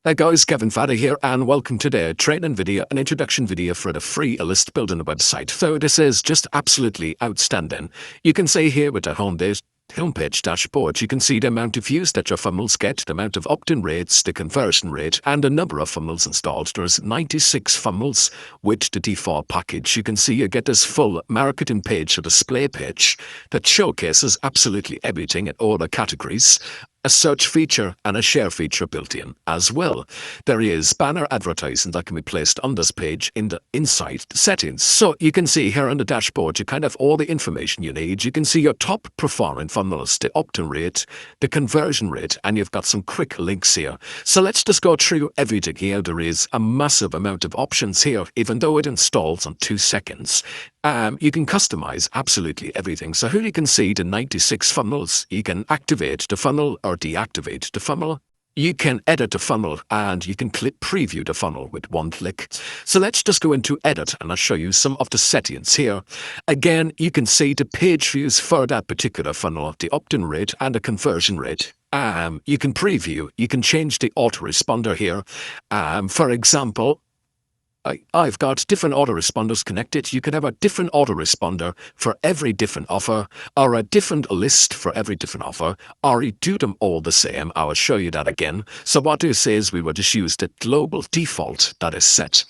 Hey guys, Kevin Fadder here, and welcome to the training video, an introduction video for the free list building website. So this is just absolutely outstanding. You can see here with the homepage dashboard, you can see the amount of views that your funnels get, the amount of opt-in rates, the conversion rate, and the number of funnels installed. There's 96 funnels with the default package. You can see you get this full marketing page or display page that showcases absolutely everything in all the categories. A search feature and a share feature built in as well. There is banner advertising that can be placed on this page in the inside settings. So you can see here on the dashboard, you kind of have all the information you need. You can see your top performing funnels, the opt-in rate, the conversion rate, and you've got some quick links here. So let's just go through everything here. There is a massive amount of options here, even though it installs in 2 seconds. You can customize absolutely everything. So here you can see the 96 funnels. You can activate the funnel or deactivate the funnel. You can edit the funnel and you can click preview the funnel with one click. So let's just go into edit and I'll show you some of the settings here. Again, you can see the page views for that particular funnel, the opt-in rate and the conversion rate. You can preview, you can change the autoresponder here. For example, I've got different autoresponders connected. You can have a different autoresponder for every different offer, or a different list for every different offer, or you do them all the same. I will show you that again. So what this is, we will just use the global default that is set.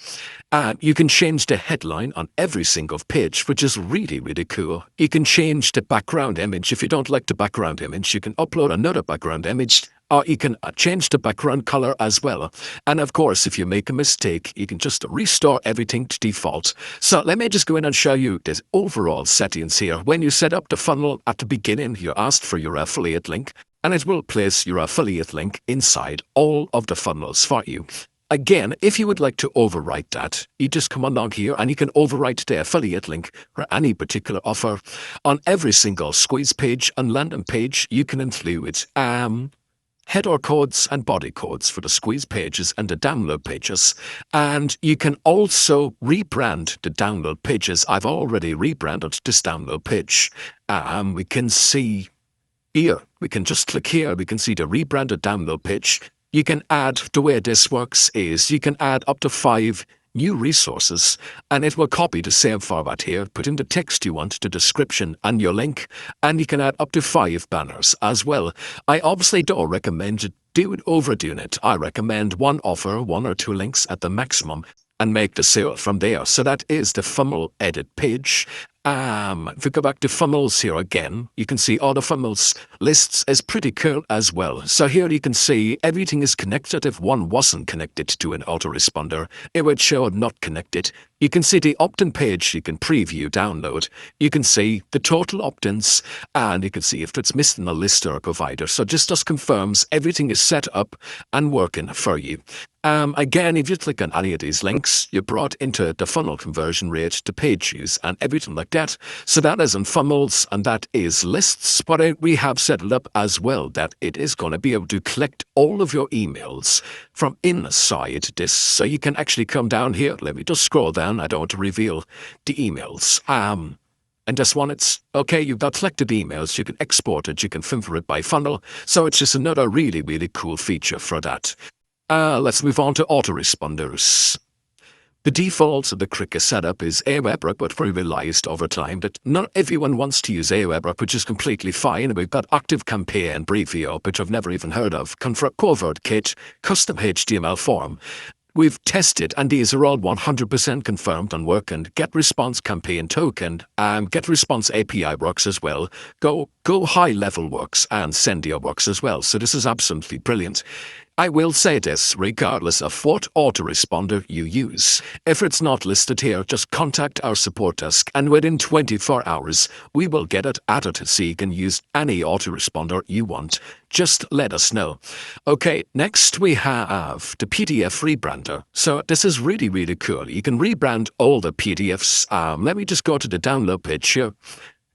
You can change the headline on every single page, which is really, really cool. You can change the background image. If you don't like the background image, you can upload another background image, or you can change the background color as well. And of course, if you make a mistake, you can just restore everything to default. So let me just go in and show you the overall settings here. When you set up the funnel at the beginning, you're asked for your affiliate link, and it will place your affiliate link inside all of the funnels for you. Again, if you would like to overwrite that, you just come along here and you can overwrite the affiliate link for any particular offer. On every single squeeze page and landing page, you can include header codes and body codes for the squeeze pages and the download pages. And you can also rebrand the download pages. I've already rebranded this download page. We can see here, we can just click here, we can see the rebranded download page. You can add, the way this works is you can add up to 5 new resources, and it will copy the same format here, put in the text you want, the description, and your link, and you can add up to 5 banners as well. I obviously don't recommend overdoing it. I recommend 1 offer, 1 or 2 links at the maximum, and make the sale from there. So that is the funnel edit page. If we go back to funnels here again, you can see all the funnels lists is pretty cool as well. So here you can see everything is connected. If one wasn't connected to an autoresponder, it would show not connected. You can see the opt-in page, you can preview, download. You can see the total opt-ins, and you can see if it's missing a list or a provider. So just confirms everything is set up and working for you. Again, if you click on any of these links, you're brought into the funnel conversion rate, the page views, and everything like that. So that is in funnels, and that is lists. But we have set it up as well that it is going to be able to collect all of your emails from inside this. So you can actually come down here. Let me just scroll down. I don't want to reveal the emails. And this one, it's okay, you've got collected emails, you can export it, you can filter it by funnel. So it's just another really, really cool feature for that. Let's move on to autoresponders. The default of the quickest setup is Aweber, but we realized over time that not everyone wants to use Aweber, which is completely fine. We've got ActiveCampaign, Briefio, which I've never even heard of, CovertKit, Custom HTML Form. We've tested, and these are all 100% confirmed on work, and GetResponse Campaign Token, GetResponse API works as well. Go High Level works, and Sendio works as well. So this is absolutely brilliant. I will say this, regardless of what autoresponder you use. If it's not listed here, just contact our support desk, and within 24 hours, we will get it added so you can use any autoresponder you want. Just let us know. Okay, next we have the PDF rebrander. So this is really, really cool. You can rebrand all the PDFs. Let me just go to the download page here.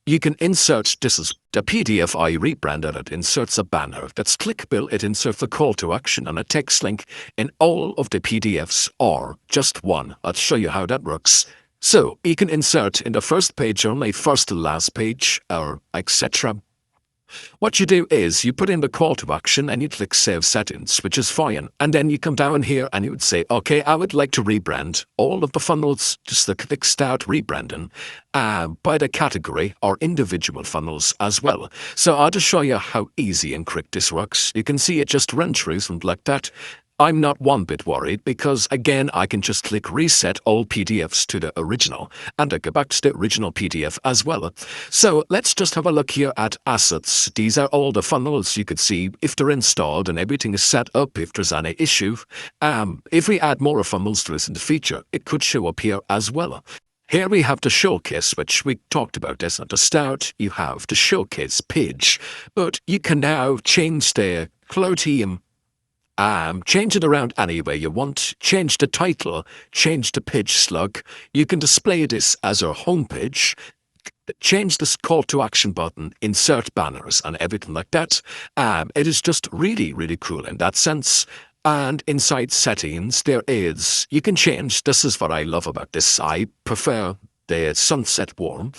You can insert, this is the PDF I rebranded. It inserts a banner that's clickable. It inserts a call to action and a text link in all of the PDFs, or just one. I'll show you how that works. So you can insert in the first page only, first to last page, or etc. What you do is you put in the call to action and you click Save Settings, which is fine. And then you come down here and you would say, okay, I would like to rebrand all of the funnels, just click Start Rebranding, by the category or individual funnels as well. So I'll just show you how easy and quick this works. You can see it just run through something like that. I'm not one bit worried because, again, I can just click Reset all PDFs to the original, and I go back to the original PDF as well. So let's just have a look here at Assets. These are all the funnels you could see if they're installed and everything is set up. If there's any issue, if we add more funnels to this in the future, it could show up here as well. Here we have the Showcase, which we talked about this at the start. You have the Showcase page, but you can now change the color theme, change it around any way you want, change the title, change the page slug. You can display this as our homepage, change this call to action button, insert banners and everything like that. It is just really, really cool in that sense. And inside settings, you can change, this is what I love about this. I prefer the sunset warm,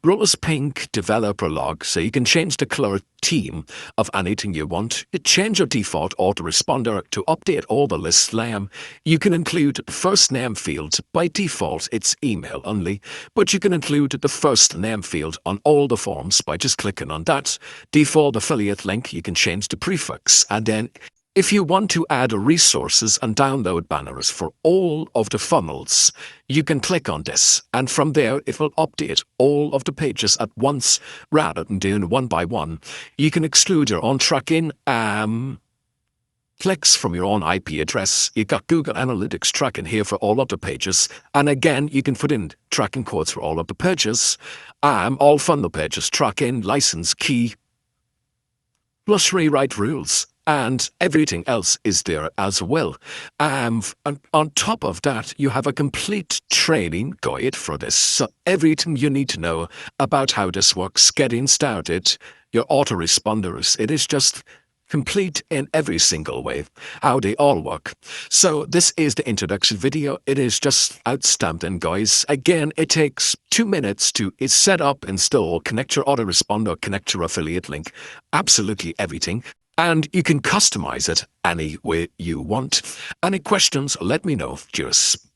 rose pink developer log, so you can change the color theme of anything you want. Change your default autoresponder to update all the list name. You can include the first name field. By default, it's email only, but you can include the first name field on all the forms by just clicking on that. Default affiliate link, you can change the prefix, and then if you want to add resources and download banners for all of the funnels, you can click on this, and from there it will update all of the pages at once rather than doing one by one. You can exclude your own tracking clicks from your own IP address. You got Google Analytics tracking here for all of the pages, and again you can put in tracking codes for all of the pages. All funnel pages tracking, license key, plus rewrite rules. And everything else is there as well. And on top of that, you have a complete training guide for this. So everything you need to know about how this works, getting started, your autoresponders, it is just complete in every single way, how they all work. So this is the introduction video. It is just outstanding, guys. Again, it takes 2 minutes to set up, install, connect your autoresponder, connect your affiliate link, absolutely everything. And you can customize it any way you want. Any questions, let me know. Cheers.